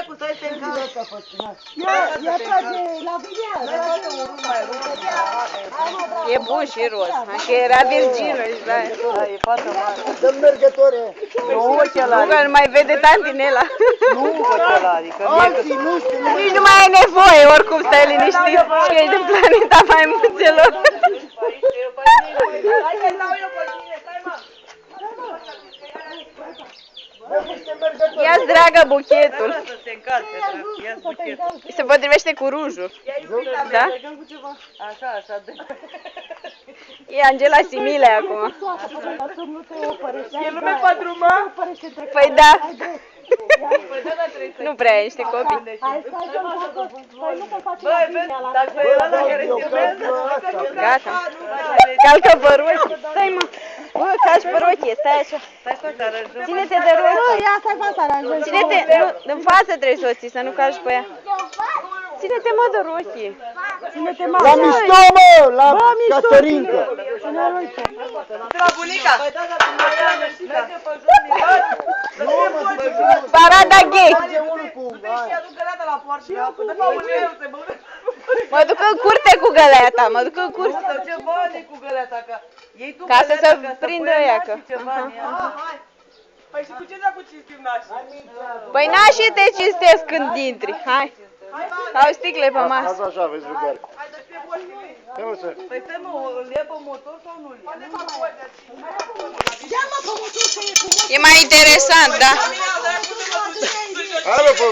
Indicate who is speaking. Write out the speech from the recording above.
Speaker 1: cu să se încalcă.
Speaker 2: Ia trage la vinea.
Speaker 3: E bun și roz, că era virgină și da.
Speaker 1: E fată mare.
Speaker 4: Dă mergătoare.
Speaker 1: Nu ochelari.
Speaker 3: Nu că nu mai vede tantinela.
Speaker 1: Nu ochelari, că
Speaker 4: Alții nu știu.
Speaker 3: Nici nu mai ai nevoie, oricum stai liniștit că ești în planeta maimuțelor. Ia-ți, dragă, buchetul.
Speaker 1: Să se încalce, ia-ți buchetul.
Speaker 3: Se potrivește cu rujul. Da?
Speaker 1: Așa, așa.
Speaker 3: E Angela Simile acum.
Speaker 1: E lume pe drumă?
Speaker 3: Păi da. Nu prea ai niște copii.
Speaker 2: Hai, stai să-l facă.
Speaker 1: Băi, vezi, dacă e ăla care filmează,
Speaker 3: Gata. Calcă pe rochie. Stai, mă. Bă, calci pe rochie, stai așa.
Speaker 1: stai să te aranjăm.
Speaker 3: Ține-te de rochie.
Speaker 2: Ia stai fața aranjăm.
Speaker 3: Ține-te, nu, în față trebuie să o ții, să nu calci pe ea. Ține-te, mă, de rochie.
Speaker 2: Ține-te,
Speaker 4: La mișto, mă! La Caterinca!
Speaker 1: De la bunica. Păi da, dar merge pe jos.
Speaker 3: Parada gay.
Speaker 4: Merge unul cu...
Speaker 1: Aduc găleata la poartă de apă. De fapt, uleiul se băune.
Speaker 3: Mă duc în curte cu găleata, mă duc în curte.
Speaker 1: Sau ce bani cu găleata, că iei tu
Speaker 3: Ca să
Speaker 1: găleata,
Speaker 3: se
Speaker 1: ca să
Speaker 3: prindă
Speaker 1: pui
Speaker 3: ea,
Speaker 1: nașii
Speaker 3: că-
Speaker 1: ceva în ea. Hai. Păi și cu ce dracu cinstim nașii?
Speaker 3: Păi nașii te cinstesc când intri, hai. Au sticle pe masă.
Speaker 4: Asta așa, vezi, Rugare.
Speaker 1: Hai să fie boși, vei?
Speaker 4: Hai, mă, să...
Speaker 1: Păi stai mă, îl ia pe motor sau nu îl ia?
Speaker 3: E mai interesant, da?
Speaker 4: Hai, mă,